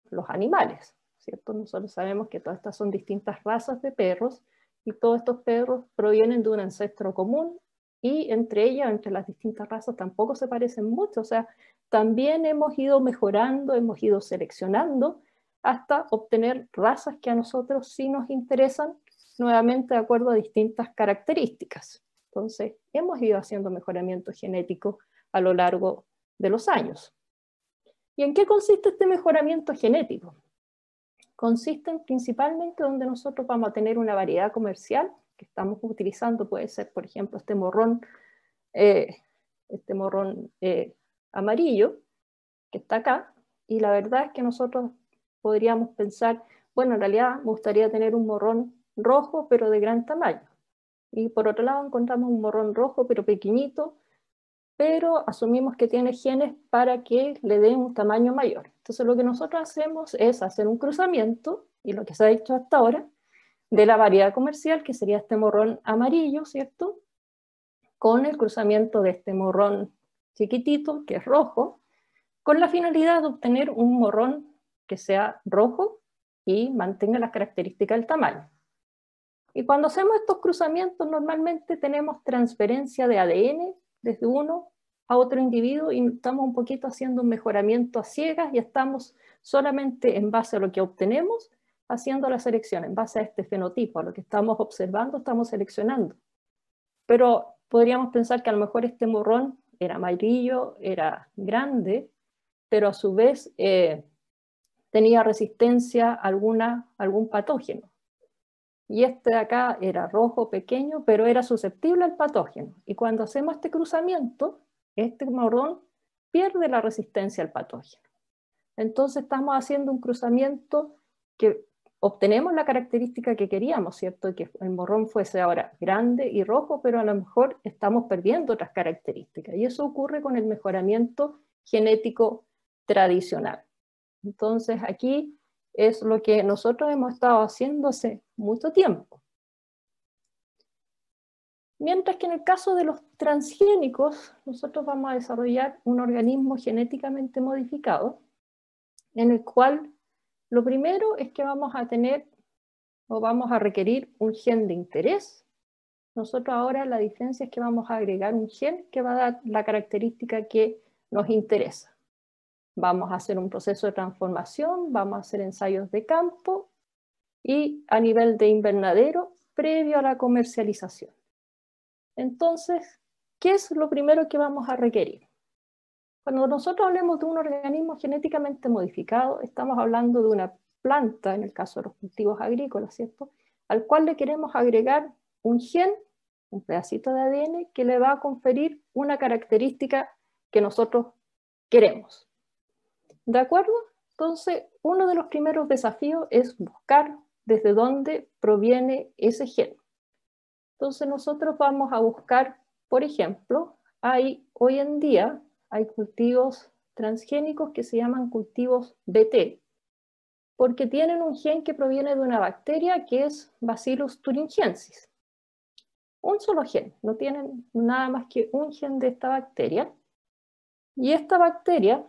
los animales, ¿cierto? Nosotros sabemos que todas estas son distintas razas de perros y todos estos perros provienen de un ancestro común y entre ellas, entre las distintas razas, tampoco se parecen mucho. O sea, también hemos ido mejorando, hemos ido seleccionando hasta obtener razas que a nosotros sí nos interesan, nuevamente de acuerdo a distintas características. Entonces, hemos ido haciendo mejoramiento genético a lo largo de los años. ¿Y en qué consiste este mejoramiento genético? Consiste principalmente donde nosotros vamos a tener una variedad comercial que estamos utilizando, puede ser, por ejemplo, este morrón amarillo que está acá, y la verdad es que nosotros podríamos pensar, bueno, en realidad me gustaría tener un morrón rojo, pero de gran tamaño. Y por otro lado encontramos un morrón rojo, pero pequeñito, pero asumimos que tiene genes para que le den un tamaño mayor. Entonces lo que nosotros hacemos es hacer un cruzamiento, y lo que se ha hecho hasta ahora, de la variedad comercial, que sería este morrón amarillo, ¿cierto? Con el cruzamiento de este morrón chiquitito, que es rojo, con la finalidad de obtener un morrón que sea rojo y mantenga las características del tamaño. Y cuando hacemos estos cruzamientos, normalmente tenemos transferencia de ADN desde uno a otro individuo y estamos un poquito haciendo un mejoramiento a ciegas y estamos solamente en base a lo que obtenemos haciendo la selección, en base a este fenotipo, a lo que estamos observando, estamos seleccionando. Pero podríamos pensar que a lo mejor este morrón era amarillo, era grande, pero a su vez tenía resistencia a algún patógeno. Y este de acá era rojo, pequeño, pero era susceptible al patógeno. Y cuando hacemos este cruzamiento, este morrón pierde la resistencia al patógeno. Entonces estamos haciendo un cruzamiento que obtenemos la característica que queríamos, ¿cierto? Que el morrón fuese ahora grande y rojo, pero a lo mejor estamos perdiendo otras características. Y eso ocurre con el mejoramiento genético tradicional. Entonces aquí es lo que nosotros hemos estado haciendo hace mucho tiempo. Mientras que en el caso de los transgénicos, nosotros vamos a desarrollar un organismo genéticamente modificado, en el cual lo primero es que vamos a tener o vamos a requerir un gen de interés. Nosotros ahora la diferencia es que vamos a agregar un gen que va a dar la característica que nos interesa. Vamos a hacer un proceso de transformación, vamos a hacer ensayos de campo y a nivel de invernadero previo a la comercialización. Entonces, ¿qué es lo primero que vamos a requerir? Cuando nosotros hablemos de un organismo genéticamente modificado, estamos hablando de una planta, en el caso de los cultivos agrícolas, ¿cierto? Al cual le queremos agregar un gen, un pedacito de ADN, que le va a conferir una característica que nosotros queremos. ¿De acuerdo? Entonces, uno de los primeros desafíos es buscar desde dónde proviene ese gen. Entonces, nosotros vamos a buscar, por ejemplo, hoy en día hay cultivos transgénicos que se llaman cultivos BT, porque tienen un gen que proviene de una bacteria que es Bacillus thuringiensis. Un solo gen, no tienen nada más que un gen de esta bacteria. Y esta bacteria,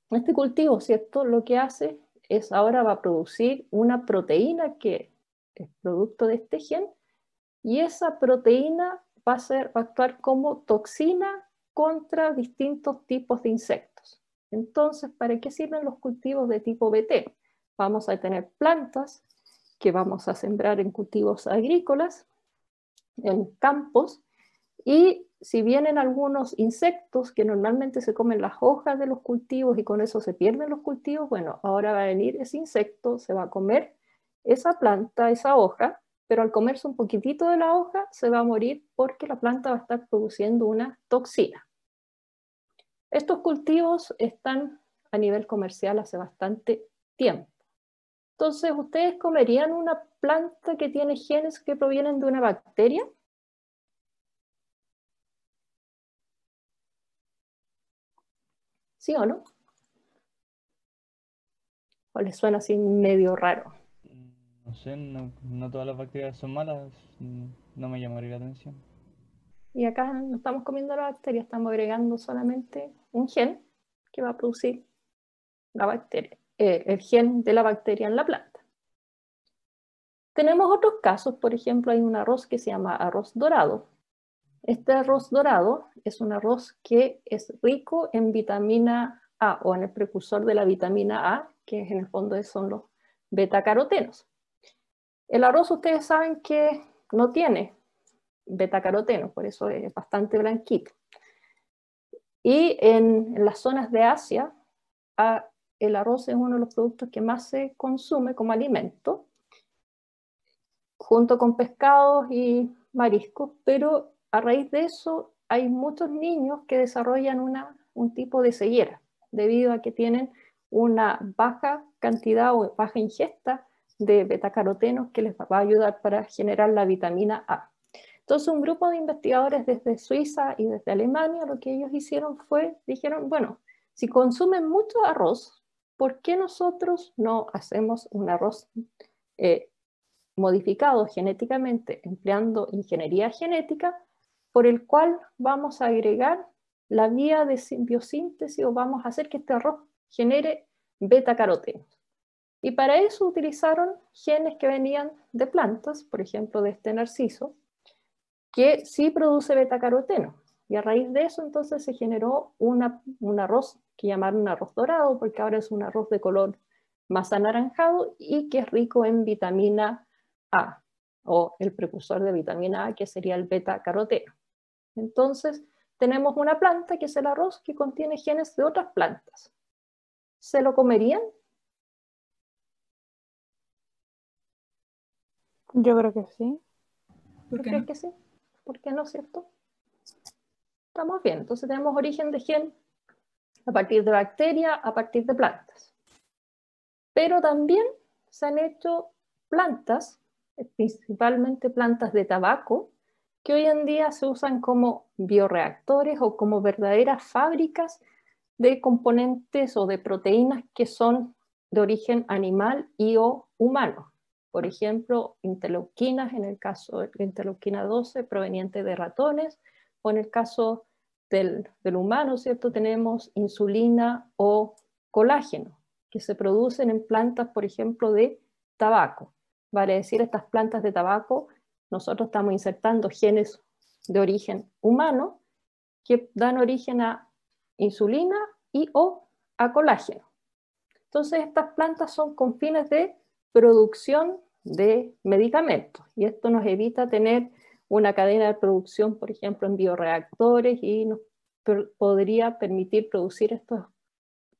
este cultivo, ¿cierto? Lo que hace es ahora va a producir una proteína que es producto de este gen, y esa proteína va a actuar como toxina contra distintos tipos de insectos. Entonces, ¿para qué sirven los cultivos de tipo BT? Vamos a tener plantas que vamos a sembrar en cultivos agrícolas, en campos, y si vienen algunos insectos que normalmente se comen las hojas de los cultivos y con eso se pierden los cultivos, bueno, ahora va a venir ese insecto, se va a comer esa planta, esa hoja, pero al comerse un poquitito de la hoja se va a morir porque la planta va a estar produciendo una toxina. Estos cultivos están a nivel comercial hace bastante tiempo. Entonces, ¿ustedes comerían una planta que tiene genes que provienen de una bacteria? ¿Sí o no? ¿O les suena así medio raro? No sé, no todas las bacterias son malas, no me llamaría la atención. Y acá no estamos comiendo la bacteria, estamos agregando solamente un gen que va a producir la bacteria. el gen de la bacteria en la planta. Tenemos otros casos, por ejemplo, hay un arroz que se llama arroz dorado. Este arroz dorado es un arroz que es rico en vitamina A o en el precursor de la vitamina A, que en el fondo son los betacarotenos. El arroz, ustedes saben que no tiene betacarotenos, por eso es bastante blanquito. Y en las zonas de Asia, el arroz es uno de los productos que más se consume como alimento, junto con pescados y mariscos, pero a raíz de eso hay muchos niños que desarrollan un tipo de ceguera, debido a que tienen una baja cantidad o baja ingesta de betacarotenos que les va a ayudar para generar la vitamina A. Entonces un grupo de investigadores desde Suiza y desde Alemania, lo que ellos hicieron fue, dijeron, bueno, si consumen mucho arroz, ¿por qué nosotros no hacemos un arroz modificado genéticamente empleando ingeniería genética, por el cual vamos a agregar la vía de biosíntesis o vamos a hacer que este arroz genere betacarotenos? Y para eso utilizaron genes que venían de plantas, por ejemplo de este narciso, que sí produce betacaroteno. Y a raíz de eso entonces se generó un arroz que llamaron arroz dorado, porque ahora es un arroz de color más anaranjado y que es rico en vitamina A, o el precursor de vitamina A, que sería el betacaroteno. Entonces tenemos una planta, que es el arroz, que contiene genes de otras plantas. ¿Se lo comerían? Yo creo que sí. ¿Tú crees que sí? ¿Por qué no, cierto? Estamos bien. Entonces tenemos origen de gen a partir de bacterias, a partir de plantas. Pero también se han hecho plantas, principalmente plantas de tabaco, que hoy en día se usan como bioreactores o como verdaderas fábricas de componentes o de proteínas que son de origen animal y o humano. Por ejemplo, interleuquinas, en el caso de la interleuquina 12 proveniente de ratones, o en el caso del humano, ¿cierto? Tenemos insulina o colágeno, que se producen en plantas, por ejemplo, de tabaco. Vale decir, estas plantas de tabaco, nosotros estamos insertando genes de origen humano que dan origen a insulina y o a colágeno. Entonces, estas plantas son con fines de producción de medicamentos y esto nos evita tener una cadena de producción, por ejemplo, en bioreactores, y nos podría permitir producir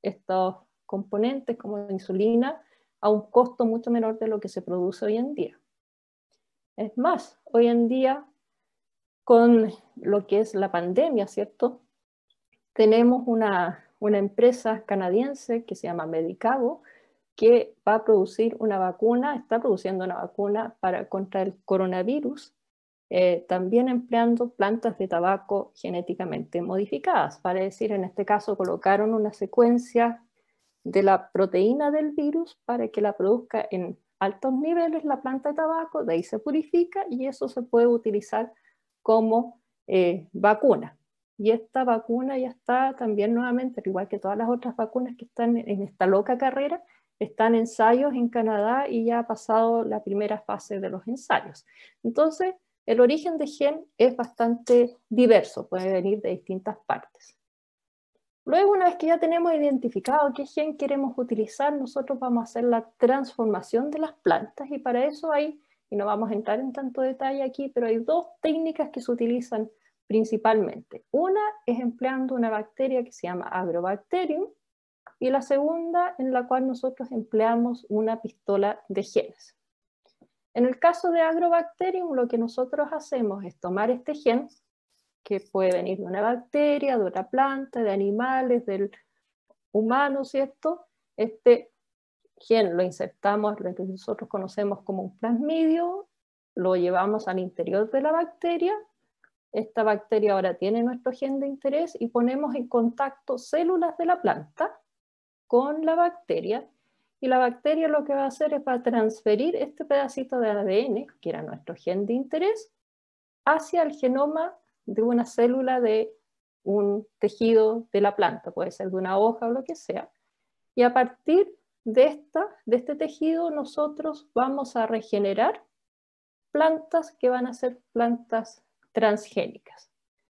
estos componentes como la insulina a un costo mucho menor de lo que se produce hoy en día. Es más, hoy en día, con lo que es la pandemia, ¿cierto? Tenemos una empresa canadiense que se llama Medicago, que va a producir una vacuna, está produciendo una vacuna contra el coronavirus, también empleando plantas de tabaco genéticamente modificadas. Para decir, en este caso colocaron una secuencia de la proteína del virus para que la produzca en altos niveles la planta de tabaco, de ahí se purifica y eso se puede utilizar como vacuna. Y esta vacuna ya está también nuevamente, al igual que todas las otras vacunas que están en esta loca carrera, están en ensayos en Canadá y ya ha pasado la primera fase de los ensayos. Entonces, el origen de gen es bastante diverso, puede venir de distintas partes. Luego, una vez que ya tenemos identificado qué gen queremos utilizar, nosotros vamos a hacer la transformación de las plantas y para eso hay, y no vamos a entrar en tanto detalle aquí, pero hay dos técnicas que se utilizan principalmente. Una es empleando una bacteria que se llama Agrobacterium y la segunda en la cual nosotros empleamos una pistola de genes. En el caso de Agrobacterium, lo que nosotros hacemos es tomar este gen, que puede venir de una bacteria, de otra planta, de animales, del humano, ¿cierto? Este gen lo insertamos, lo que nosotros conocemos como un plasmidio, lo llevamos al interior de la bacteria, esta bacteria ahora tiene nuestro gen de interés y ponemos en contacto células de la planta con la bacteria, y la bacteria lo que va a hacer es va a transferir este pedacito de ADN, que era nuestro gen de interés, hacia el genoma de una célula de un tejido de la planta, puede ser de una hoja o lo que sea, y a partir de este tejido nosotros vamos a regenerar plantas que van a ser plantas transgénicas.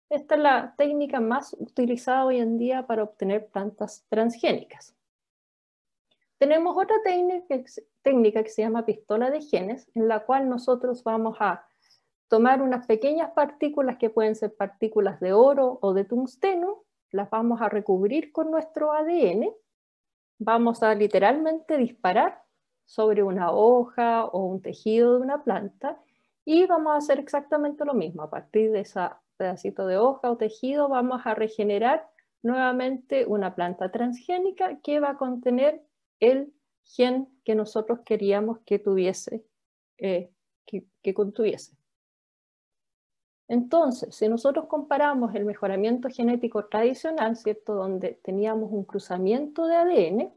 Esta es la técnica más utilizada hoy en día para obtener plantas transgénicas. Tenemos otra técnica que se llama pistola de genes, en la cual nosotros vamos a tomar unas pequeñas partículas que pueden ser partículas de oro o de tungsteno, las vamos a recubrir con nuestro ADN, vamos a literalmente disparar sobre una hoja o un tejido de una planta y vamos a hacer exactamente lo mismo. A partir de ese pedacito de hoja o tejido vamos a regenerar nuevamente una planta transgénica que va a contener el gen que nosotros queríamos que tuviese, que contuviese. Entonces, si nosotros comparamos el mejoramiento genético tradicional, ¿cierto?, donde teníamos un cruzamiento de ADN,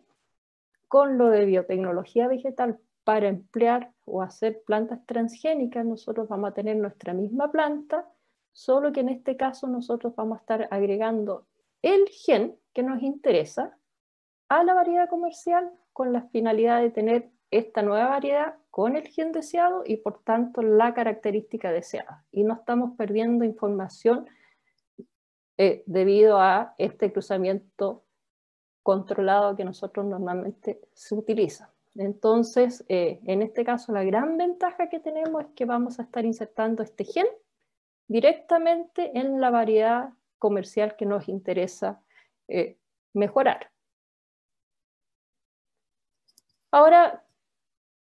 con lo de biotecnología vegetal para emplear o hacer plantas transgénicas, nosotros vamos a tener nuestra misma planta, solo que en este caso nosotros vamos a estar agregando el gen que nos interesa a la variedad comercial con la finalidad de tener esta nueva variedad con el gen deseado y por tanto la característica deseada. Y no estamos perdiendo información debido a este cruzamiento controlado que nosotros normalmente se utiliza. Entonces, en este caso, la gran ventaja que tenemos es que vamos a estar insertando este gen directamente en la variedad comercial que nos interesa mejorar. Ahora,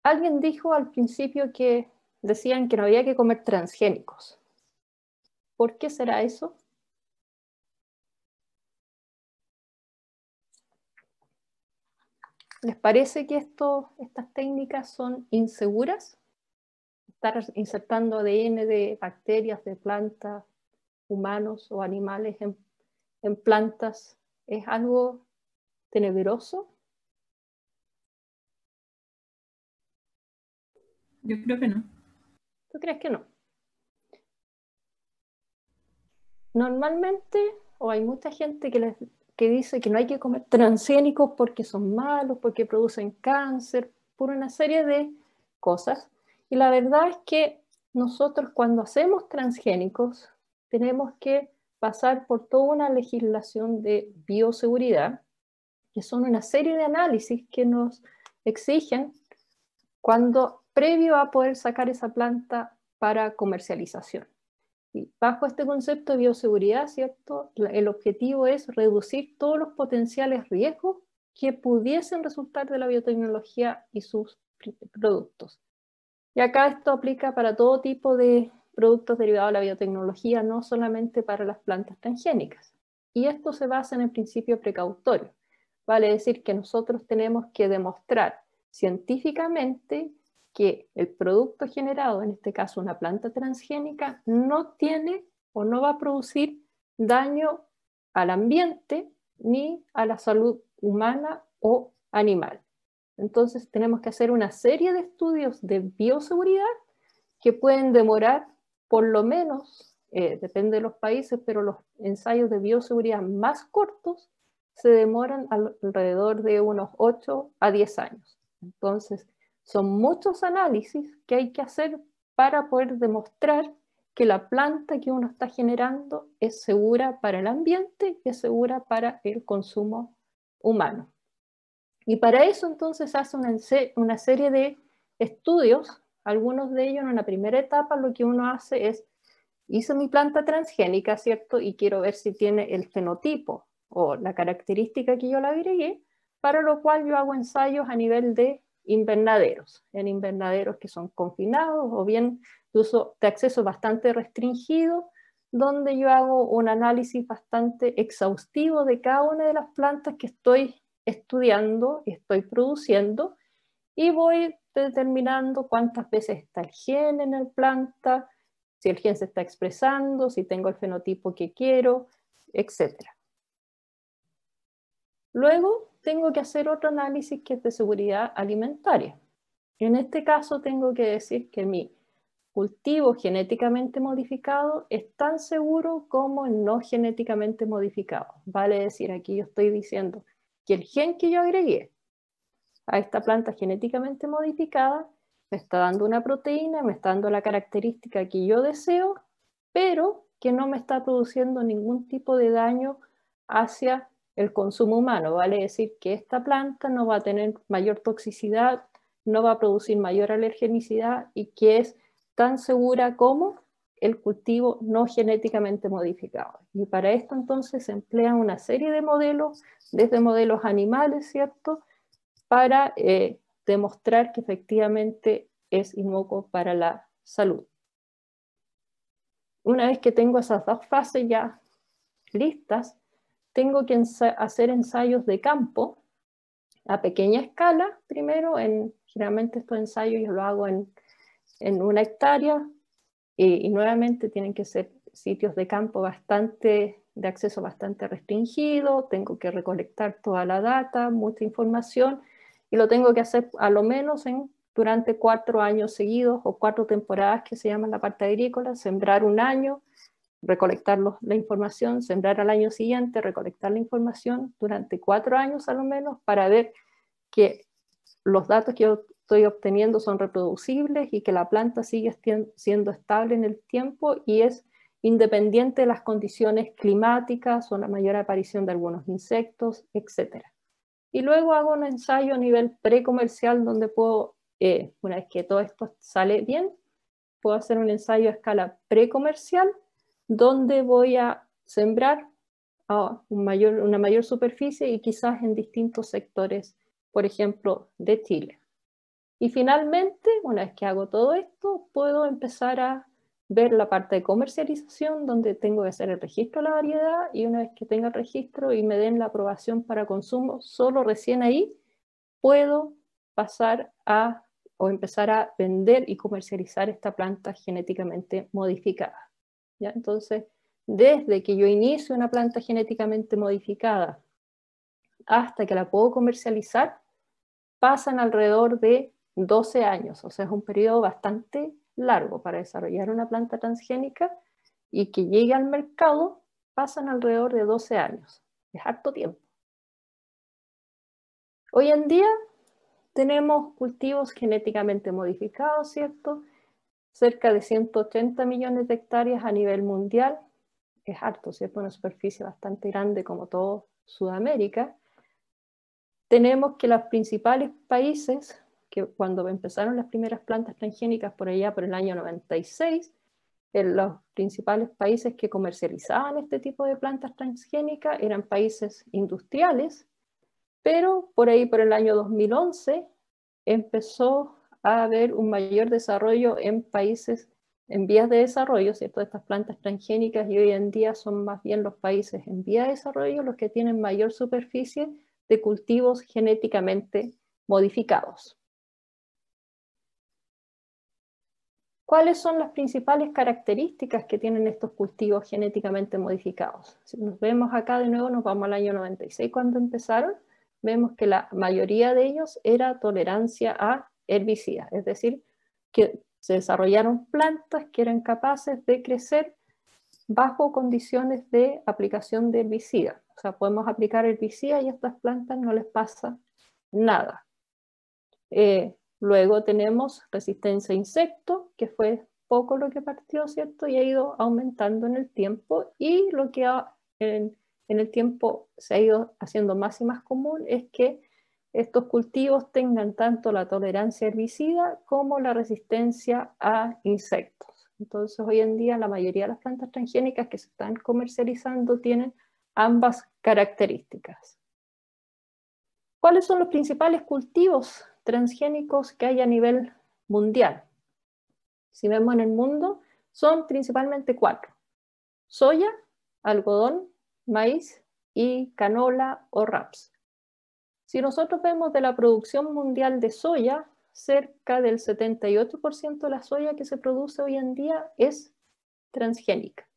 alguien dijo al principio que decían que no había que comer transgénicos. ¿Por qué será eso? ¿Les parece que estas técnicas son inseguras? Estar insertando ADN de bacterias, de plantas, humanos o animales en plantas, ¿es algo tenebroso? Yo creo que no. ¿Tú crees que no? Normalmente, o hay mucha gente que dice que no hay que comer transgénicos porque son malos, porque producen cáncer, por una serie de cosas. Y la verdad es que nosotros cuando hacemos transgénicos tenemos que pasar por toda una legislación de bioseguridad, que son una serie de análisis que nos exigen previo a poder sacar esa planta para comercialización. Y bajo este concepto de bioseguridad, ¿cierto?, el objetivo es reducir todos los potenciales riesgos que pudiesen resultar de la biotecnología y sus productos. Y acá esto aplica para todo tipo de productos derivados de la biotecnología, no solamente para las plantas transgénicas. Y esto se basa en el principio precautorio. Vale decir que nosotros tenemos que demostrar científicamente que el producto generado, en este caso una planta transgénica, no tiene o no va a producir daño al ambiente ni a la salud humana o animal. Entonces tenemos que hacer una serie de estudios de bioseguridad que pueden demorar por lo menos, depende de los países, pero los ensayos de bioseguridad más cortos se demoran alrededor de unos 8 a 10 años. Entonces, son muchos análisis que hay que hacer para poder demostrar que la planta que uno está generando es segura para el ambiente y es segura para el consumo humano. Y para eso entonces hace una serie de estudios, algunos de ellos en una primera etapa lo que uno hace es, hice mi planta transgénica, ¿cierto? Y quiero ver si tiene el fenotipo o la característica que yo le agregué, para lo cual yo hago ensayos a nivel de invernaderos, en invernaderos que son confinados o bien de uso de acceso bastante restringido, donde yo hago un análisis bastante exhaustivo de cada una de las plantas que estoy estudiando y estoy produciendo y voy determinando cuántas veces está el gen en la planta, si el gen se está expresando, si tengo el fenotipo que quiero, etc. Luego tengo que hacer otro análisis que es de seguridad alimentaria. En este caso tengo que decir que mi cultivo genéticamente modificado es tan seguro como el no genéticamente modificado. Vale decir, aquí yo estoy diciendo que el gen que yo agregué a esta planta genéticamente modificada, me está dando una proteína, me está dando la característica que yo deseo, pero que no me está produciendo ningún tipo de daño hacia el consumo humano. Vale decir que esta planta no va a tener mayor toxicidad, no va a producir mayor alergenicidad y que es tan segura como el cultivo no genéticamente modificado. Y para esto entonces se emplean una serie de modelos, desde modelos animales, ¿cierto?, para demostrar que efectivamente es inocuo para la salud. Una vez que tengo esas dos fases ya listas, tengo que hacer ensayos de campo a pequeña escala primero. Generalmente estos ensayos yo los hago en 1 hectárea y nuevamente tienen que ser sitios de campo de acceso bastante restringido. Tengo que recolectar toda la data, mucha información, y lo tengo que hacer a lo menos durante 4 años seguidos o 4 temporadas, que se llama la parte agrícola. Sembrar 1 año, recolectar la información, sembrar al año siguiente, recolectar la información durante 4 años a lo menos, para ver que los datos que yo estoy obteniendo son reproducibles y que la planta sigue siendo estable en el tiempo y es independiente de las condiciones climáticas o la mayor aparición de algunos insectos, etc. Y luego hago un ensayo a nivel precomercial donde puedo, una vez que todo esto sale bien, puedo hacer un ensayo a escala precomercial donde voy a sembrar a una mayor superficie y quizás en distintos sectores, por ejemplo, de Chile. Y finalmente, una vez que hago todo esto, puedo empezar a ver la parte de comercialización, donde tengo que hacer el registro de la variedad, y una vez que tenga el registro y me den la aprobación para consumo, solo recién ahí puedo pasar o empezar a vender y comercializar esta planta genéticamente modificada. ¿Ya? Entonces, desde que yo inicio una planta genéticamente modificada hasta que la puedo comercializar, pasan alrededor de 12 años, o sea, es un periodo bastante largo para desarrollar una planta transgénica, y que llegue al mercado pasan alrededor de 12 años. Es harto tiempo. Hoy en día tenemos cultivos genéticamente modificados, ¿cierto? Cerca de 180 millones de hectáreas a nivel mundial. Es harto, ¿cierto? Una superficie bastante grande como todo Sudamérica. Tenemos que los principales países, que cuando empezaron las primeras plantas transgénicas por allá por el año 96, los principales países que comercializaban este tipo de plantas transgénicas eran países industriales, pero por ahí por el año 2011 empezó a haber un mayor desarrollo en países en vías de desarrollo, ¿cierto? Estas plantas transgénicas, y hoy en día son más bien los países en vía de desarrollo los que tienen mayor superficie de cultivos genéticamente modificados. ¿Cuáles son las principales características que tienen estos cultivos genéticamente modificados? Si nos vemos acá de nuevo, nos vamos al año 96 cuando empezaron, vemos que la mayoría de ellos era tolerancia a herbicidas, es decir, que se desarrollaron plantas que eran capaces de crecer bajo condiciones de aplicación de herbicidas. O sea, podemos aplicar herbicidas y a estas plantas no les pasa nada. Luego tenemos resistencia a insectos, que fue poco lo que partió, ¿cierto? Y ha ido aumentando en el tiempo, y lo que en el tiempo se ha ido haciendo más y más común es que estos cultivos tengan tanto la tolerancia herbicida como la resistencia a insectos. Entonces, hoy en día la mayoría de las plantas transgénicas que se están comercializando tienen ambas características. ¿Cuáles son los principales cultivos transgénicos que hay a nivel mundial? Si vemos en el mundo, son principalmente 4: soya, algodón, maíz y canola o raps. Si nosotros vemos de la producción mundial de soya, cerca del 78% de la soya que se produce hoy en día es transgénica.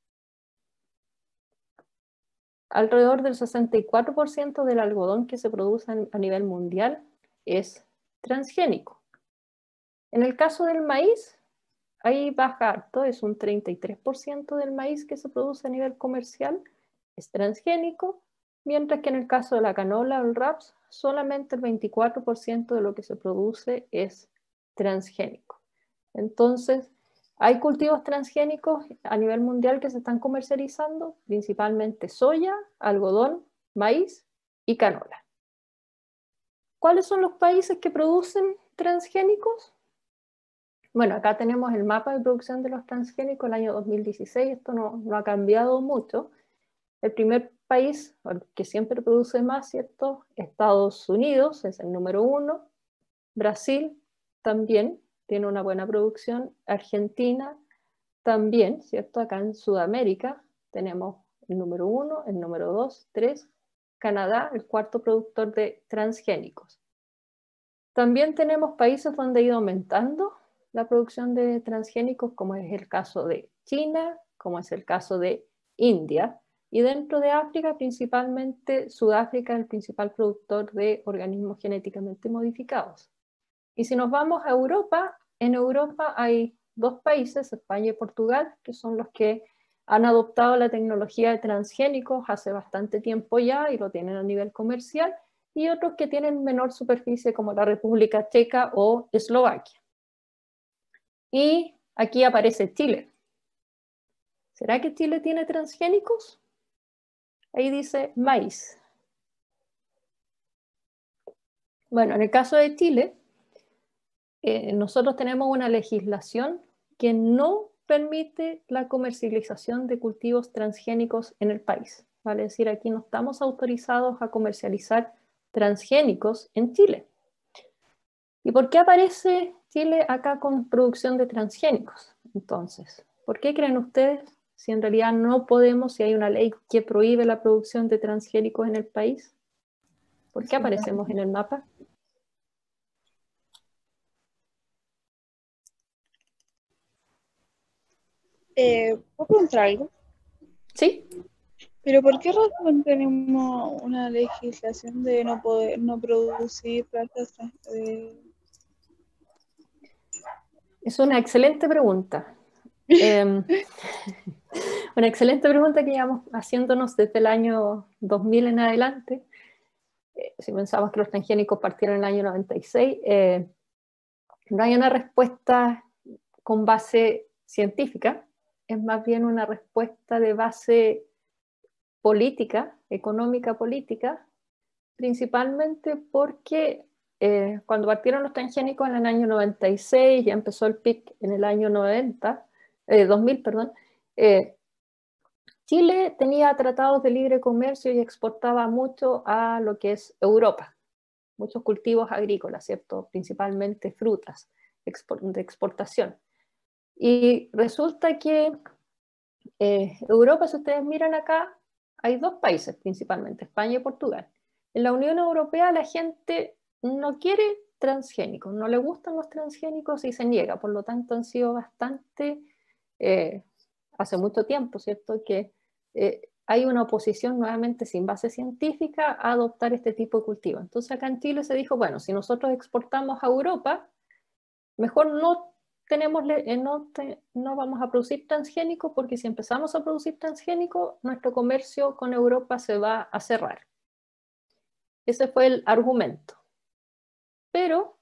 Alrededor del 64% del algodón que se produce a nivel mundial es transgénico. En el caso del maíz, ahí baja harto, es un 33% del maíz que se produce a nivel comercial, es transgénico. mientras que en el caso de la canola o el raps, solamente el 24% de lo que se produce es transgénico. Entonces, hay cultivos transgénicos a nivel mundial que se están comercializando, principalmente soya, algodón, maíz y canola. ¿Cuáles son los países que producen transgénicos? Bueno, acá tenemos el mapa de producción de los transgénicos el año 2016, esto no ha cambiado mucho. El primer país que siempre produce más, ¿cierto? Estados Unidos es el número 1, Brasil también tiene una buena producción, Argentina también, ¿cierto? Acá en Sudamérica tenemos el número 1, el número 2, 3, Canadá, el cuarto productor de transgénicos. También tenemos países donde ha ido aumentando la producción de transgénicos, como es el caso de China, como es el caso de India, y dentro de África, principalmente Sudáfrica, el principal productor de organismos genéticamente modificados. Y si nos vamos a Europa, en Europa hay dos países, España y Portugal, que son los que han adoptado la tecnología de transgénicos hace bastante tiempo ya y lo tienen a nivel comercial, y otros que tienen menor superficie como la República Checa o Eslovaquia. Y aquí aparece Chile. ¿Será que Chile tiene transgénicos? Ahí dice maíz. Bueno, en el caso de Chile, nosotros tenemos una legislación que no permite la comercialización de cultivos transgénicos en el país. Vale decir, aquí no estamos autorizados a comercializar transgénicos en Chile. ¿Y por qué aparece Chile acá con producción de transgénicos? Entonces, ¿por qué creen ustedes si en realidad no podemos, si hay una ley que prohíbe la producción de transgénicos en el país? ¿Por qué aparecemos en el mapa? ¿Puedo preguntar algo? ¿Sí? ¿Pero por qué razón tenemos una legislación de no poder no producir plantas Es una excelente pregunta. Una excelente pregunta que llevamos haciéndonos desde el año 2000 en adelante. Si pensamos que los transgénicos partieron en el año 96, no hay una respuesta con base científica, es más bien una respuesta de base política, económica política, principalmente porque cuando partieron los transgénicos en el año 96, ya empezó el pic en el año 2000, perdón, Chile tenía tratados de libre comercio y exportaba mucho a lo que es Europa, muchos cultivos agrícolas, ¿cierto? Principalmente frutas de exportación. Y resulta que Europa, si ustedes miran acá, hay dos países principalmente, España y Portugal. En la Unión Europea la gente no quiere transgénicos, no le gustan los transgénicos y se niega, por lo tanto han sido bastante, hace mucho tiempo, ¿cierto? Que hay una oposición nuevamente sin base científica a adoptar este tipo de cultivo. Entonces acá en Chile se dijo, bueno, si nosotros exportamos a Europa, mejor no vamos a producir transgénicos porque si empezamos a producir transgénicos, nuestro comercio con Europa se va a cerrar. Ese fue el argumento. Pero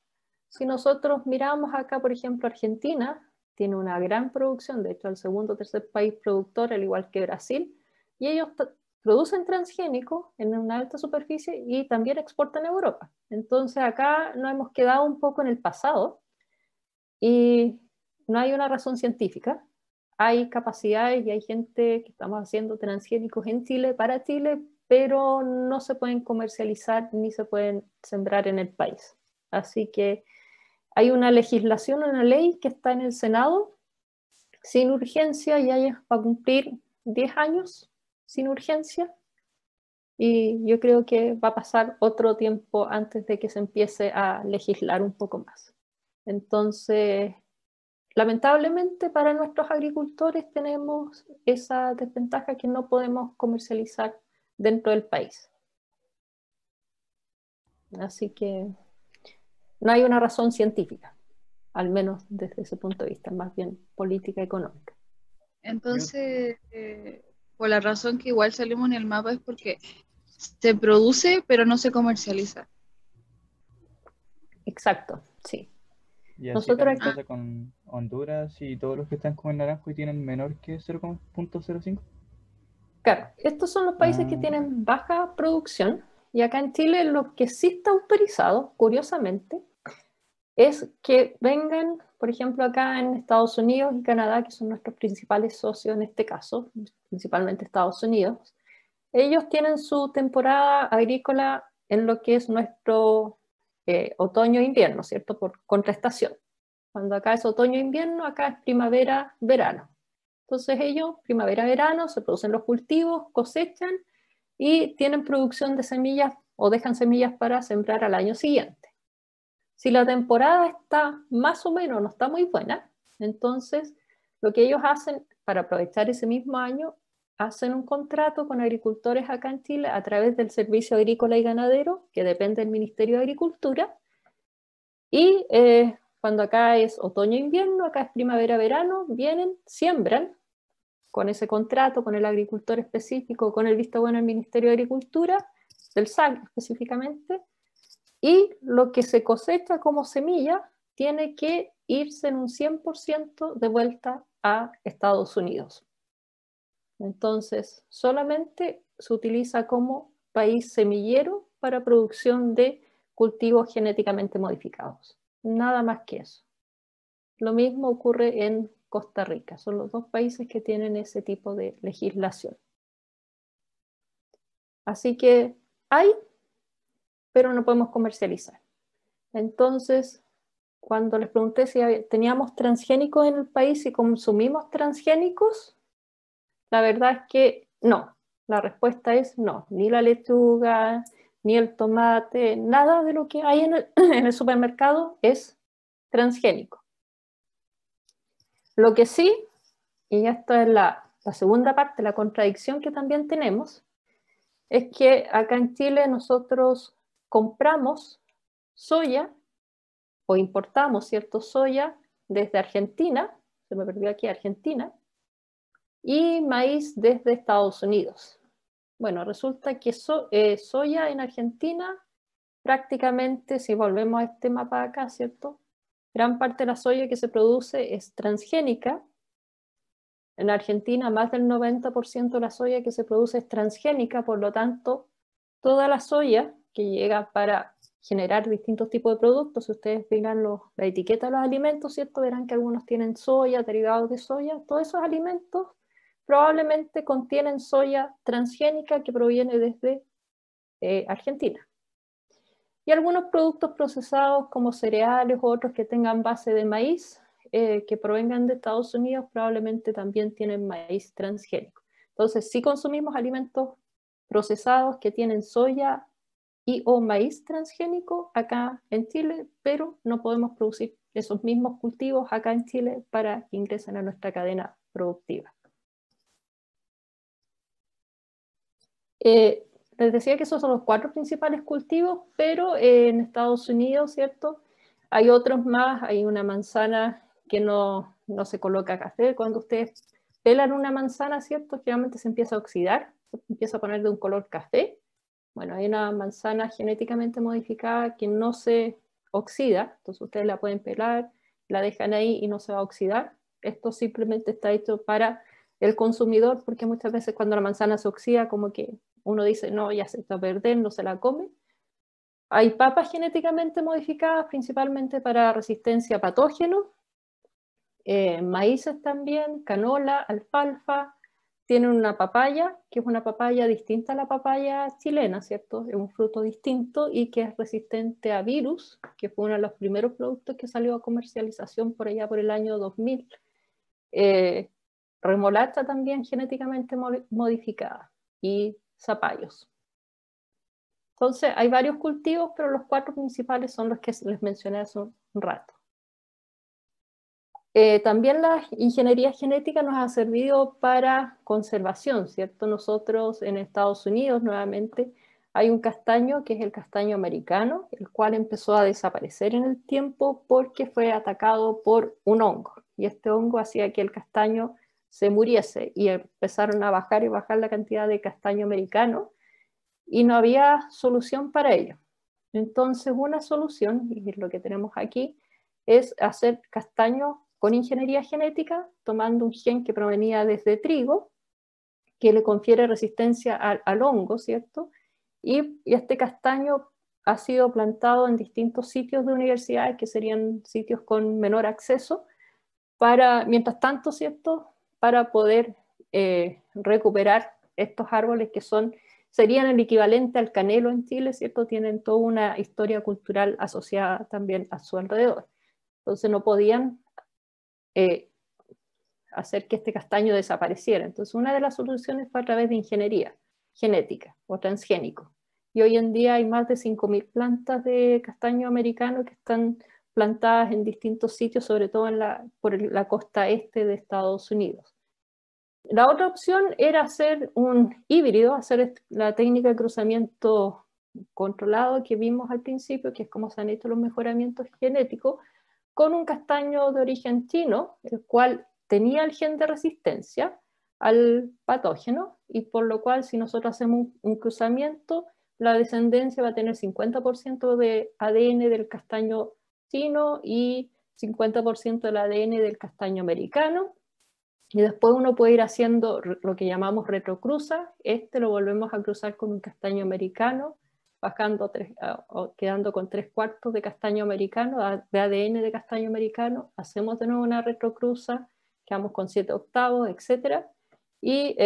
si nosotros miramos acá, por ejemplo, Argentina tiene una gran producción, de hecho el segundo o tercer país productor, al igual que Brasil, y ellos producen transgénicos en una alta superficie y también exportan a Europa. Entonces acá nos hemos quedado un poco en el pasado y no hay una razón científica. Hay capacidades y hay gente que estamos haciendo transgénicos en Chile para Chile, pero no se pueden comercializar ni se pueden sembrar en el país. Así que hay una legislación, una ley que está en el Senado sin urgencia, ya va a cumplir 10 años sin urgencia, y yo creo que va a pasar otro tiempo antes de que se empiece a legislar un poco más. Entonces, lamentablemente para nuestros agricultores tenemos esa desventaja que no podemos comercializar dentro del país. Así que no hay una razón científica, al menos desde ese punto de vista, más bien política económica. Entonces, por la razón que igual salimos en el mapa es porque se produce, pero no se comercializa. Exacto, sí. Y así Nosotros también aquí, pasa con Honduras y todos los que están con el naranjo y tienen menor que 0,05. claro, estos son los países que Ah, tienen baja producción y acá en Chile lo que sí está autorizado, curiosamente, es que vengan, por ejemplo, acá en Estados Unidos y Canadá, que son nuestros principales socios en este caso, principalmente Estados Unidos, ellos tienen su temporada agrícola en lo que es nuestro otoño-invierno, ¿cierto? Por contraestación. Cuando acá es otoño-invierno, acá es primavera-verano. Entonces ellos, primavera-verano, se producen los cultivos, cosechan y tienen producción de semillas o dejan semillas para sembrar al año siguiente. Si la temporada está más o menos, no está muy buena, entonces lo que ellos hacen para aprovechar ese mismo año, hacen un contrato con agricultores acá en Chile a través del Servicio Agrícola y Ganadero, que depende del Ministerio de Agricultura, y cuando acá es otoño-invierno, acá es primavera-verano, vienen, siembran con ese contrato, con el agricultor específico, con el visto bueno del Ministerio de Agricultura, del SAC específicamente, y lo que se cosecha como semilla tiene que irse en un 100% de vuelta a Estados Unidos. Entonces, solamente se utiliza como país semillero para producción de cultivos genéticamente modificados. Nada más que eso. Lo mismo ocurre en Costa Rica. Son los dos países que tienen ese tipo de legislación. Así que hay, pero no podemos comercializar. Entonces, cuando les pregunté si teníamos transgénicos en el país, si consumimos transgénicos, la verdad es que no. La respuesta es no. Ni la lechuga, ni el tomate, nada de lo que hay en en el supermercado es transgénico. Lo que sí, y esto es la segunda parte, la contradicción que también tenemos, es que acá en Chile nosotros compramos soya o importamos cierto soya desde Argentina, se me perdió aquí Argentina, y maíz desde Estados Unidos. Bueno, resulta que soya en Argentina, prácticamente, si volvemos a este mapa de acá, ¿cierto? Gran parte de la soya que se produce es transgénica. En Argentina, más del 90% de la soya que se produce es transgénica, por lo tanto, toda la soya que llega para generar distintos tipos de productos, si ustedes miran la etiqueta de los alimentos, ¿cierto? Verán que algunos tienen soya, derivados de soya, todos esos alimentos probablemente contienen soya transgénica que proviene desde Argentina. Y algunos productos procesados como cereales u otros que tengan base de maíz, que provengan de Estados Unidos, probablemente también tienen maíz transgénico. Entonces, sí consumimos alimentos procesados que tienen soya y o maíz transgénico acá en Chile, pero no podemos producir esos mismos cultivos acá en Chile para que ingresen a nuestra cadena productiva. Les decía que esos son los 4 principales cultivos, pero en Estados Unidos, ¿cierto? Hay otros más, hay una manzana que no se coloca café. Cuando ustedes pelan una manzana, ¿cierto? Generalmente se empieza a oxidar, se empieza a poner de un color café. Bueno, hay una manzana genéticamente modificada que no se oxida, entonces ustedes la pueden pelar, la dejan ahí y no se va a oxidar. Esto simplemente está hecho para el consumidor, porque muchas veces cuando la manzana se oxida, como que uno dice, no, ya se está a perder, no se la come. Hay papas genéticamente modificadas, principalmente para resistencia a patógenos, maíces también, canola, alfalfa. Tienen una papaya, que es una papaya distinta a la papaya chilena, ¿cierto? Es un fruto distinto y que es resistente a virus, que fue uno de los primeros productos que salió a comercialización por allá por el año 2000. Remolacha también genéticamente modificada y zapallos. Entonces, hay varios cultivos, pero los 4 principales son los que les mencioné hace un rato. También la ingeniería genética nos ha servido para conservación, ¿cierto? Nosotros en Estados Unidos, nuevamente, hay un castaño que es el castaño americano, el cual empezó a desaparecer en el tiempo porque fue atacado por un hongo. Y este hongo hacía que el castaño se muriese y empezaron a bajar y bajar la cantidad de castaño americano. y no había solución para ello. Entonces una solución, y es lo que tenemos aquí, es hacer castaño con ingeniería genética, tomando un gen que provenía desde trigo, que le confiere resistencia al hongo, ¿cierto? Y este castaño ha sido plantado en distintos sitios de universidades, que serían sitios con menor acceso, mientras tanto, ¿cierto? Para poder recuperar estos árboles que serían el equivalente al canelo en Chile, ¿cierto? Tienen toda una historia cultural asociada también a su alrededor. Entonces no podían hacer que este castaño desapareciera. Entonces una de las soluciones fue a través de ingeniería genética o transgénico. Y hoy en día hay más de 5.000 plantas de castaño americano que están plantadas en distintos sitios, sobre todo por la costa este de Estados Unidos. La otra opción era hacer un híbrido, hacer la técnica de cruzamiento controlado que vimos al principio, que es como se han hecho los mejoramientos genéticos, con un castaño de origen chino, el cual tenía el gen de resistencia al patógeno, y por lo cual si nosotros hacemos un cruzamiento, la descendencia va a tener 50% de ADN del castaño chino y 50% del ADN del castaño americano. Y después uno puede ir haciendo lo que llamamos retrocruza. Lo volvemos a cruzar con un castaño americano, quedando con 3/4 de castaño americano, de ADN de castaño americano. Hacemos de nuevo una retrocruza, quedamos con 7/8, etc. Y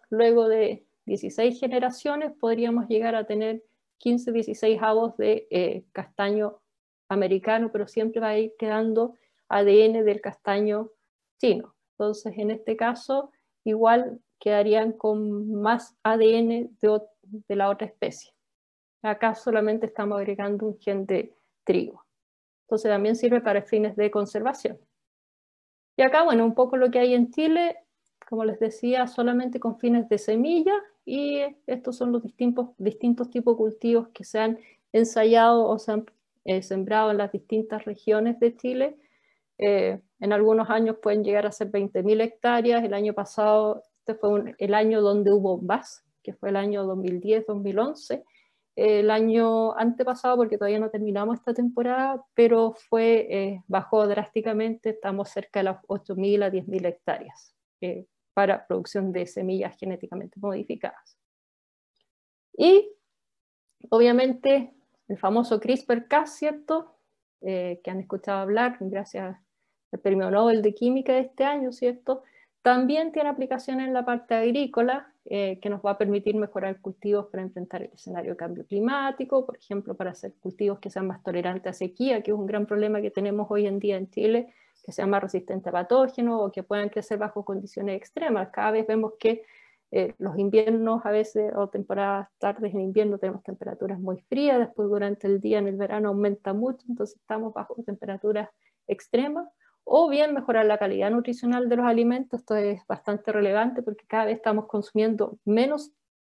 luego de 16 generaciones podríamos llegar a tener 15, 16 avos de castaño americano, pero siempre va a ir quedando ADN del castaño chino. Entonces, en este caso, igual quedarían con más ADN de la otra especie. Acá solamente estamos agregando un gen de trigo. Entonces, también sirve para fines de conservación. Y acá, bueno, un poco lo que hay en Chile, como les decía, solamente con fines de semilla, y estos son los distintos tipos de cultivos que se han ensayado o se han sembrado en las distintas regiones de Chile. En algunos años pueden llegar a ser 20.000 hectáreas. El año pasado, este fue el año donde hubo más, que fue el año 2010-2011. El año antepasado, porque todavía no terminamos esta temporada, pero bajó drásticamente, estamos cerca de las 8.000 a 10.000 hectáreas para producción de semillas genéticamente modificadas. Y obviamente el famoso CRISPR-Cas, ¿cierto? Que han escuchado hablar gracias al Premio Nobel de Química de este año, ¿cierto? También tiene aplicaciones en la parte agrícola, que nos va a permitir mejorar cultivos para enfrentar el escenario de cambio climático, por ejemplo, para hacer cultivos que sean más tolerantes a sequía, que es un gran problema que tenemos hoy en día en Chile, que sean más resistentes a patógenos o que puedan crecer bajo condiciones extremas. Cada vez vemos que los inviernos a veces, o temporadas tardes en invierno, tenemos temperaturas muy frías, después durante el día en el verano aumenta mucho, entonces estamos bajo temperaturas extremas. O bien mejorar la calidad nutricional de los alimentos. Esto es bastante relevante porque cada vez estamos consumiendo menos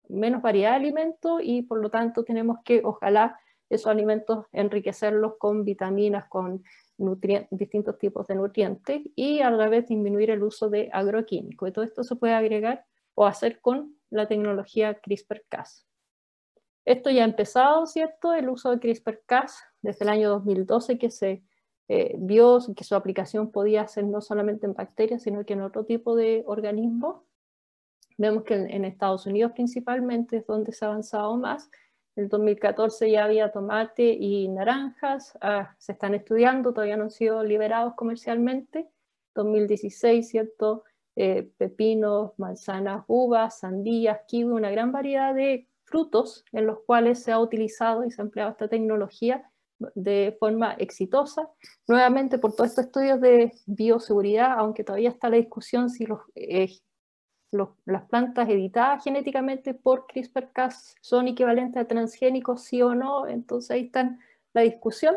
variedad de alimentos, y por lo tanto tenemos que, ojalá, esos alimentos enriquecerlos con vitaminas, con distintos tipos de nutrientes, y a la vez disminuir el uso de agroquímicos. Y todo esto se puede agregar o hacer con la tecnología CRISPR-Cas. Esto ya ha empezado, ¿cierto? El uso de CRISPR-Cas desde el año 2012, que se vio que su aplicación podía ser no solamente en bacterias, sino que en otro tipo de organismos. Vemos que en Estados Unidos principalmente es donde se ha avanzado más. En el 2014 ya había tomate y naranjas, se están estudiando, todavía no han sido liberados comercialmente. 2016, ¿cierto? Pepinos, manzanas, uvas, sandías, kiwi, una gran variedad de frutos en los cuales se ha utilizado y se ha empleado esta tecnología de forma exitosa, nuevamente por todos estos estudios de bioseguridad, aunque todavía está la discusión si las plantas editadas genéticamente por CRISPR-Cas son equivalentes a transgénicos, sí o no. Entonces ahí está la discusión.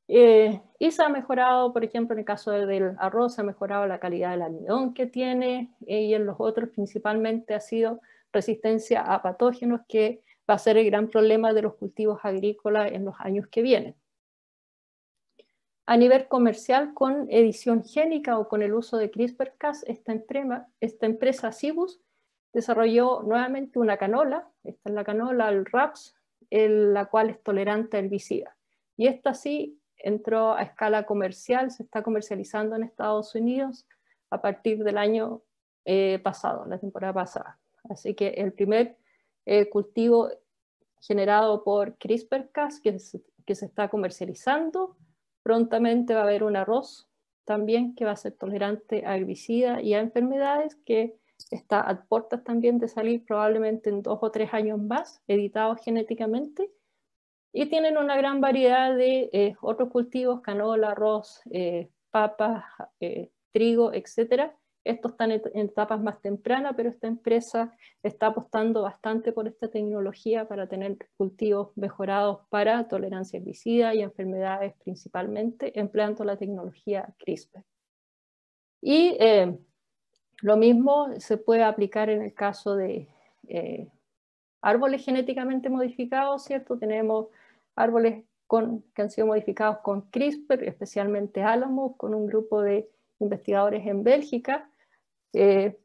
Y se ha mejorado, por ejemplo, en el caso del arroz, se ha mejorado la calidad del almidón que tiene, y en los otros principalmente ha sido resistencia a patógenos, que va a ser el gran problema de los cultivos agrícolas en los años que vienen. A nivel comercial, con edición génica o con el uso de CRISPR-Cas, esta empresa Cibus desarrolló nuevamente una canola, esta es la canola, el RAPS, la cual es tolerante a herbicidas. Y esta sí entró a escala comercial, se está comercializando en Estados Unidos a partir del año pasado, la temporada pasada. Así que el primer cultivo generado por CRISPR-Cas que se está comercializando, prontamente va a haber un arroz también que va a ser tolerante a herbicidas y a enfermedades, que está a puertas también de salir probablemente en 2 o 3 años más, editados genéticamente, y tienen una gran variedad de otros cultivos, canola, arroz, papas, trigo, etc. Estos están en etapas más tempranas, pero esta empresa está apostando bastante por esta tecnología para tener cultivos mejorados para tolerancia a herbicidas y enfermedades principalmente, empleando la tecnología CRISPR. Y lo mismo se puede aplicar en el caso de árboles genéticamente modificados, ¿cierto? Tenemos árboles que han sido modificados con CRISPR, especialmente álamos, con un grupo de investigadores en Bélgica,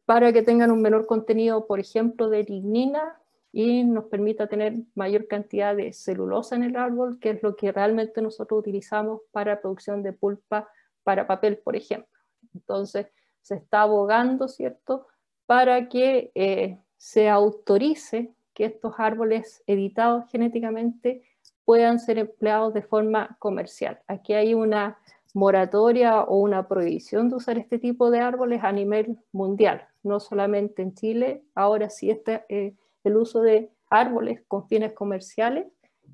para que tengan un menor contenido, por ejemplo, de lignina y nos permita tener mayor cantidad de celulosa en el árbol, que es lo que realmente nosotros utilizamos para producción de pulpa para papel, por ejemplo. Entonces, se está abogando, ¿cierto?, para que se autorice que estos árboles editados genéticamente puedan ser empleados de forma comercial. Aquí hay una moratoria o una prohibición de usar este tipo de árboles a nivel mundial, no solamente en Chile. Ahora sí el uso de árboles con fines comerciales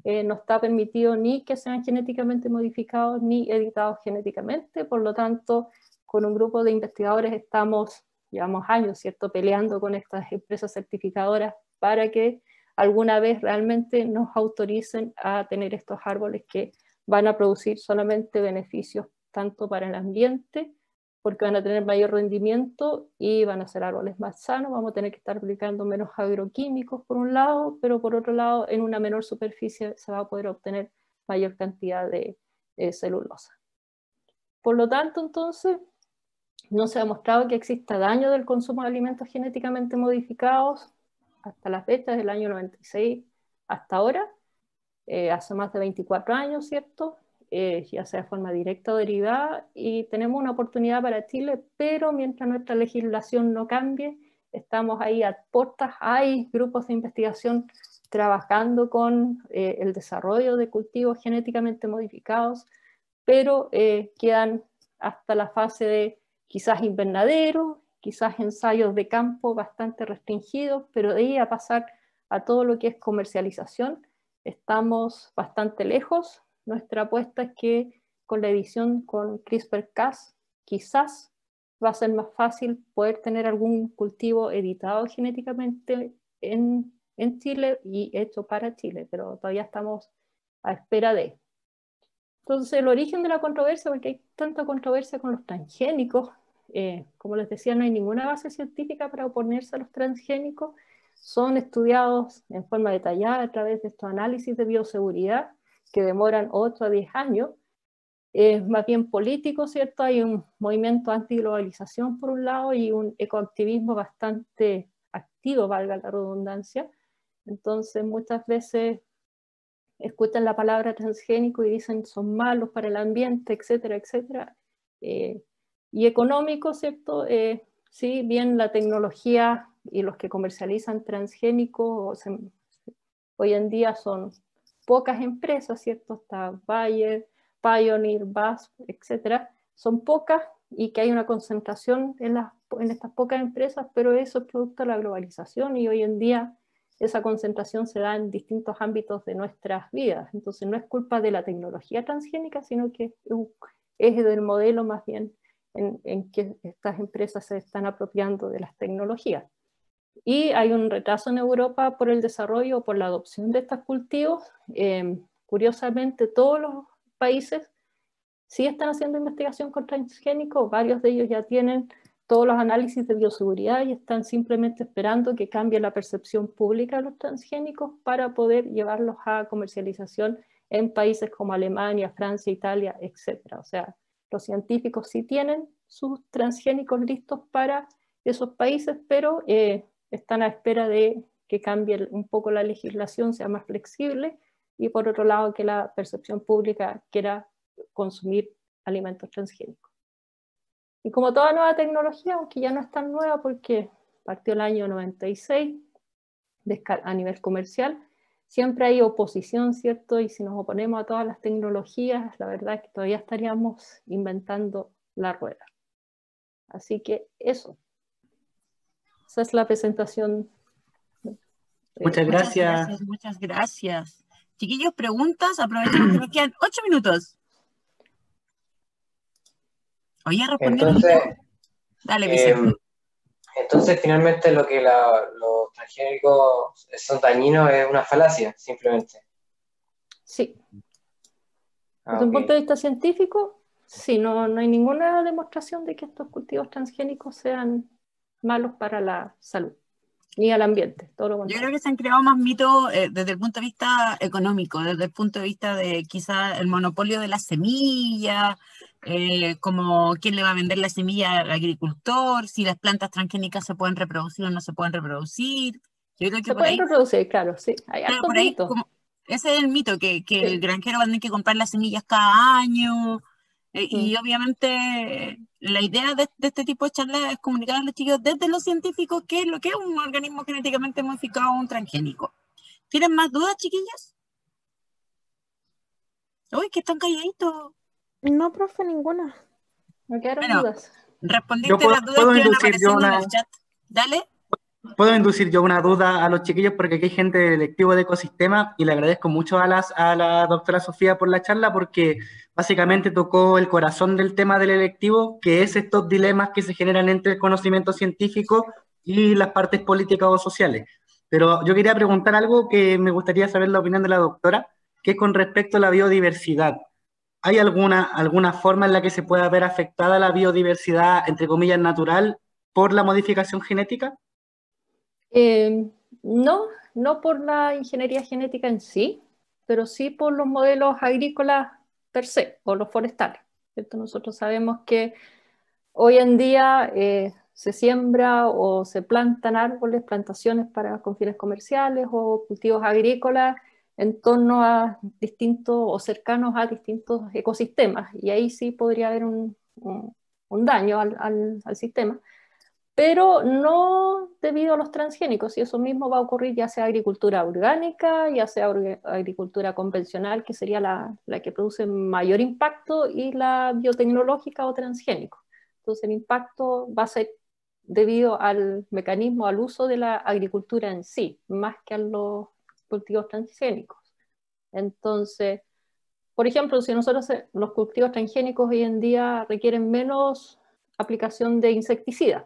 no está permitido ni que sean genéticamente modificados ni editados genéticamente. Por lo tanto, con un grupo de investigadores llevamos años, ¿cierto?, peleando con estas empresas certificadoras para que alguna vez realmente nos autoricen a tener estos árboles que van a producir solamente beneficios tanto para el ambiente, porque van a tener mayor rendimiento y van a ser árboles más sanos. Vamos a tener que estar aplicando menos agroquímicos por un lado, pero por otro lado en una menor superficie se va a poder obtener mayor cantidad de celulosa. Por lo tanto, entonces, no se ha demostrado que exista daño del consumo de alimentos genéticamente modificados hasta la fecha, desde el año 96 hasta ahora, hace más de 24 años, ¿cierto? Ya sea de forma directa o derivada, y tenemos una oportunidad para Chile, pero mientras nuestra legislación no cambie, estamos ahí a puertas. Hay grupos de investigación trabajando con el desarrollo de cultivos genéticamente modificados, pero quedan hasta la fase de quizás invernadero, quizás ensayos de campo bastante restringidos, pero de ahí a pasar a todo lo que es comercialización, estamos bastante lejos. Nuestra apuesta es que con la edición con CRISPR-Cas quizás va a ser más fácil poder tener algún cultivo editado genéticamente en Chile y hecho para Chile, pero todavía estamos a espera de. Entonces, el origen de la controversia, porque hay tanta controversia con los transgénicos, como les decía, no hay ninguna base científica para oponerse a los transgénicos, son estudiados en forma detallada a través de estos análisis de bioseguridad que demoran 8 a 10 años, más bien político, ¿cierto? Hay un movimiento antiglobalización por un lado y un ecoactivismo bastante activo, valga la redundancia. Entonces, muchas veces escuchan la palabra transgénico y dicen son malos para el ambiente, etcétera, etcétera. Y económico, ¿cierto? Sí, bien la tecnología y los que comercializan transgénicos hoy en día son pocas empresas, ¿cierto? Está Bayer, Pioneer, BASF, etcétera. Son pocas y que hay una concentración en estas pocas empresas, pero eso es producto de la globalización y hoy en día esa concentración se da en distintos ámbitos de nuestras vidas. Entonces no es culpa de la tecnología transgénica, sino que es del modelo más bien en que estas empresas se están apropiando de las tecnologías. Y hay un retraso en Europa por el desarrollo o por la adopción de estos cultivos. Curiosamente, todos los países sí están haciendo investigación con transgénicos, varios de ellos ya tienen todos los análisis de bioseguridad y están simplemente esperando que cambie la percepción pública de los transgénicos para poder llevarlos a comercialización en países como Alemania, Francia, Italia, etc. O sea, los científicos sí tienen sus transgénicos listos para esos países, pero están a espera de que cambie un poco la legislación, sea más flexible, y por otro lado que la percepción pública quiera consumir alimentos transgénicos. Y como toda nueva tecnología, aunque ya no es tan nueva porque partió el año 96 a nivel comercial, siempre hay oposición, ¿cierto? Y si nos oponemos a todas las tecnologías, la verdad es que todavía estaríamos inventando la rueda. Así que eso. Esa es la presentación. Muchas gracias. Muchas gracias. Chiquillos, preguntas, aprovechemos que nos quedan 8 minutos. Oye, respondiendo. Entonces, Dale, Vicente. entonces finalmente lo que los transgénicos son dañinos es una falacia, simplemente. Sí. Desde un punto de vista científico, sí, no hay ninguna demostración de que estos cultivos transgénicos sean malos para la salud, ni al ambiente, todo lo Yo contrario. creo que se han creado más mitos desde el punto de vista económico, desde el punto de vista de quizá el monopolio de la semilla, como quién le va a vender la semilla al agricultor, si las plantas transgénicas se pueden reproducir o no se pueden reproducir. Yo creo que Se por pueden ahí, reproducir, claro, sí. Hay claro, hartos por ahí mitos. ese es el mito, que Sí. el granjero va a tener que comprar las semillas cada año. Y obviamente la idea de este tipo de charlas es comunicar a los chicos desde los científicos qué es lo que es un organismo genéticamente modificado o un transgénico. ¿Tienen más dudas, chiquillas? Uy, que están calladitos. No, profe, ninguna. Me quedaron Bueno, dudas. respondiste Yo las dudas puedo que van inducir yo apareciendo en una, el chat. Dale. puedo inducir yo una duda a los chiquillos porque aquí hay gente del electivo de ecosistema y le agradezco mucho a la doctora Sofía por la charla porque básicamente tocó el corazón del tema del electivo, que es estos dilemas que se generan entre el conocimiento científico y las partes políticas o sociales. Pero yo quería preguntar algo que me gustaría saber la opinión de la doctora, que es con respecto a la biodiversidad. ¿Hay alguna forma en la que se pueda ver afectada la biodiversidad, entre comillas, natural por la modificación genética? No por la ingeniería genética en sí, pero sí por los modelos agrícolas per se, o los forestales, ¿cierto? Nosotros sabemos que hoy en día se siembra o se plantan árboles, plantaciones con fines comerciales o cultivos agrícolas en torno a distintos o cercanos a distintos ecosistemas, y ahí sí podría haber un daño al sistema, pero no debido a los transgénicos, y eso mismo va a ocurrir ya sea agricultura orgánica, ya sea agricultura convencional, que sería la que produce mayor impacto, y la biotecnológica o transgénico. Entonces el impacto va a ser debido al mecanismo, al uso de la agricultura en sí, más que a los cultivos transgénicos. Entonces, por ejemplo, si nosotros los cultivos transgénicos hoy en día requieren menos aplicación de insecticidas.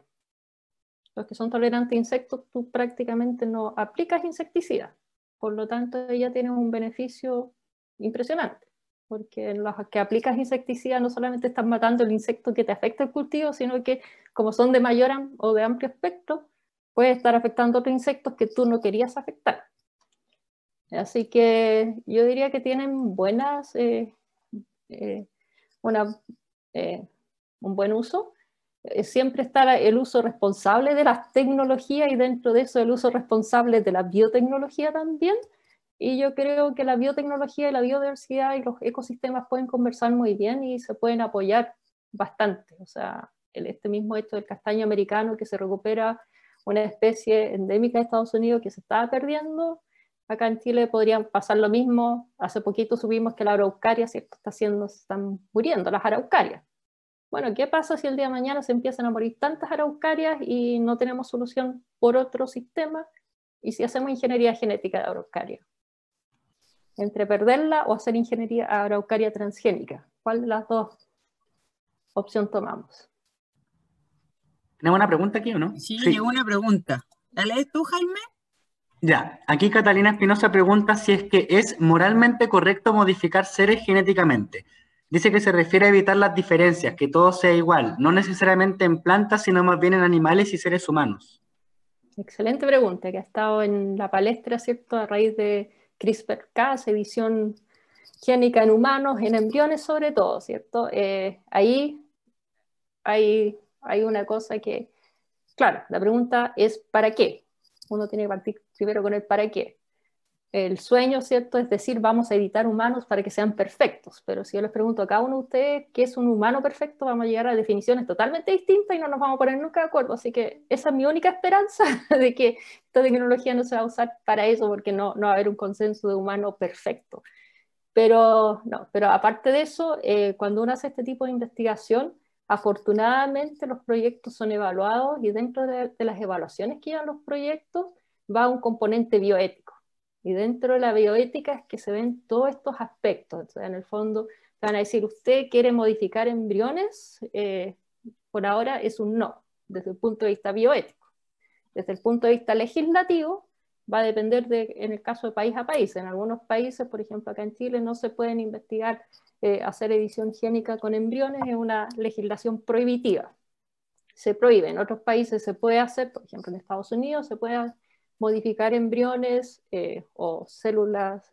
Los que son tolerantes a insectos, tú prácticamente no aplicas insecticidas. Por lo tanto, ella tiene un beneficio impresionante, porque en los que aplicas insecticidas no solamente estás matando el insecto que te afecta el cultivo, sino que como son de mayor o de amplio espectro, puedes estar afectando otros insectos que tú no querías afectar. Así que yo diría que tienen un buen uso. Siempre está el uso responsable de las tecnologías, y dentro de eso el uso responsable de la biotecnología también. Y yo creo que la biotecnología y la biodiversidad y los ecosistemas pueden conversar muy bien y se pueden apoyar bastante. O sea, este mismo hecho del castaño americano, que se recupera una especie endémica de Estados Unidos que se estaba perdiendo. Acá en Chile podría pasar lo mismo. Hace poquito supimos que la araucaria, ¿cierto?, se están muriendo las araucarias. Bueno, ¿qué pasa si el día de mañana se empiezan a morir tantas araucarias y no tenemos solución por otro sistema? ¿Y si hacemos ingeniería genética de araucaria? Entre perderla o hacer ingeniería araucaria transgénica, ¿cuál de las dos opciones tomamos? ¿Tenemos una pregunta aquí o no? Sí, llegó una pregunta. Dale tú, Jaime. Ya, aquí Catalina Espinosa pregunta si es que es moralmente correcto modificar seres genéticamente. Dice que se refiere a evitar las diferencias, que todo sea igual, no necesariamente en plantas, sino más bien en animales y seres humanos. Excelente pregunta, que ha estado en la palestra, ¿cierto?, a raíz de CRISPR-Cas, edición génica en humanos, en embriones sobre todo, ¿cierto? Ahí hay una cosa que, claro, la pregunta es ¿para qué? uno tiene que partir primero con el para qué. El sueño, ¿cierto? Es decir, vamos a editar humanos para que sean perfectos, pero si yo les pregunto a cada uno de ustedes qué es un humano perfecto, vamos a llegar a definiciones totalmente distintas y no nos vamos a poner nunca de acuerdo, así que esa es mi única esperanza de que esta tecnología no se va a usar para eso, porque no va a haber un consenso de humano perfecto. Pero aparte de eso, cuando uno hace este tipo de investigación, afortunadamente los proyectos son evaluados y dentro de las evaluaciones que llevan los proyectos va un componente bioético. Y dentro de la bioética es que se ven todos estos aspectos. O sea, en el fondo te van a decir, ¿usted quiere modificar embriones? Por ahora es un no, desde el punto de vista bioético. Desde el punto de vista legislativo, va a depender en el caso de país a país. En algunos países, por ejemplo acá en Chile, no se pueden investigar, hacer edición génica con embriones, es una legislación prohibitiva. Se prohíbe. En otros países se puede hacer, por ejemplo en Estados Unidos, se puede modificar embriones o células,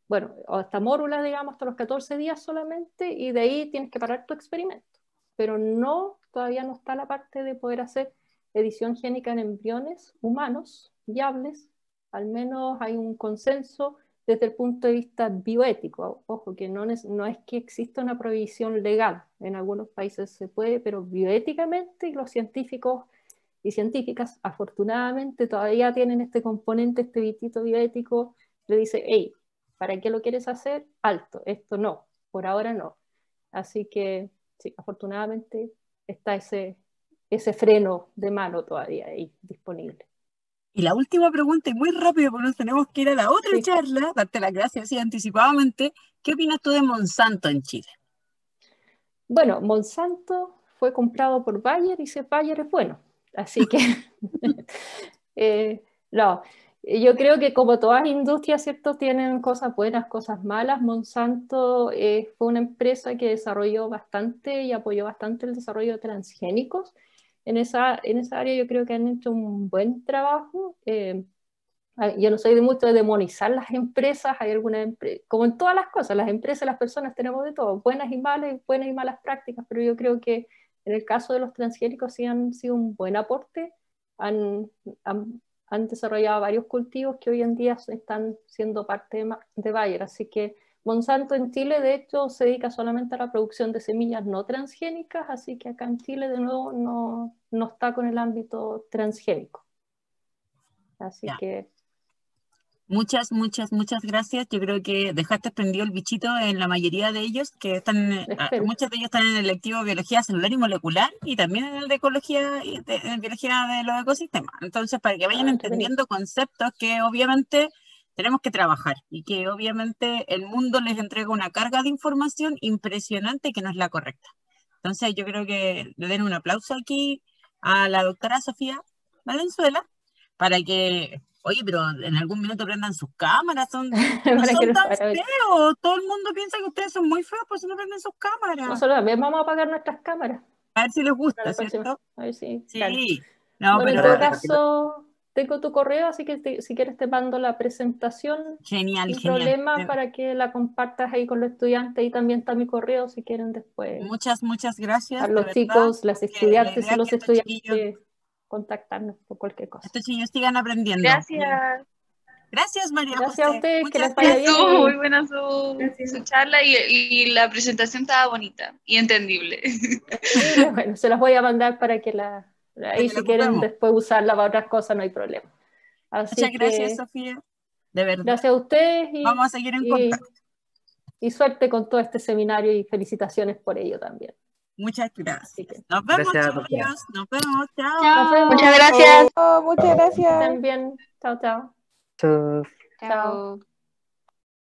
bueno, o hasta mórulas, digamos, hasta los 14 días solamente, y de ahí tienes que parar tu experimento. Pero todavía no está la parte de poder hacer edición génica en embriones humanos viables. Al menos hay un consenso desde el punto de vista bioético. Ojo, que no es que exista una prohibición legal. En algunos países se puede, pero bioéticamente los científicos y científicas, afortunadamente, todavía tienen este componente, este bitito bioético, le dice, hey, ¿para qué lo quieres hacer? Alto, esto no, por ahora no. Así que, sí, afortunadamente está ese freno de mano todavía ahí disponible. Y la última pregunta, y muy rápido porque nos tenemos que ir a la otra charla, darte las gracias así anticipadamente, ¿qué opinas tú de Monsanto en Chile? Bueno, Monsanto fue comprado por Bayer y ese Bayer es bueno. Así que, no, yo creo que como todas industrias, ¿cierto? Tienen cosas buenas, cosas malas. Monsanto fue una empresa que desarrolló bastante y apoyó bastante el desarrollo de transgénicos. En esa área yo creo que han hecho un buen trabajo. Yo no soy de mucho de demonizar las empresas, hay algunas como en todas las cosas, las empresas, las personas tenemos de todo, buenas y malas prácticas, pero yo creo que en el caso de los transgénicos sí han sido un buen aporte, han desarrollado varios cultivos que hoy en día están siendo parte de Bayer, así que Monsanto en Chile de hecho se dedica solamente a la producción de semillas no transgénicas, así que acá en Chile de nuevo no está con el ámbito transgénico. Así que... Muchas gracias. Yo creo que dejaste prendido el bichito en la mayoría de ellos, que están, muchos de ellos están en el lectivo de biología celular y molecular, y también en el de ecología y en biología de los ecosistemas. Entonces, para que vayan entendiendo conceptos que obviamente tenemos que trabajar, y que obviamente el mundo les entrega una carga de información impresionante que no es la correcta. Entonces, yo creo que le den un aplauso aquí a la doctora Sofía Valenzuela, para que... Oye, pero en algún minuto prendan sus cámaras, no son tan feos. Todo el mundo piensa que ustedes son muy feos, por eso no prenden sus cámaras. Nosotros también vamos a apagar nuestras cámaras. A ver si les gusta, ¿cierto? A ver si. Sí. Claro. No, bueno, pero... en todo caso, tengo tu correo, así que si quieres te mando la presentación. Genial, sin problema, para que la compartas ahí con los estudiantes. Ahí también está mi correo, si quieren después. Muchas gracias. A los chicos, las estudiantes y los estudiantes contactarnos por cualquier cosa. Estos chicos sigan aprendiendo. Gracias. Gracias, María José. Gracias a ustedes, muchas que les vaya bien. Muy buena su charla y la presentación estaba bonita y entendible. Bueno, se las voy a mandar para que ahí si quieren después usarla para otras cosas, no hay problema. Así muchas gracias, Sofía. De verdad. Gracias a ustedes. Vamos a seguir en contacto. Y suerte con todo este seminario y felicitaciones por ello también. Muchas gracias. Nos vemos, chicos. Nos vemos. Chao. Nos vemos. Muchas gracias. Muchas gracias. También. Chao. Chao.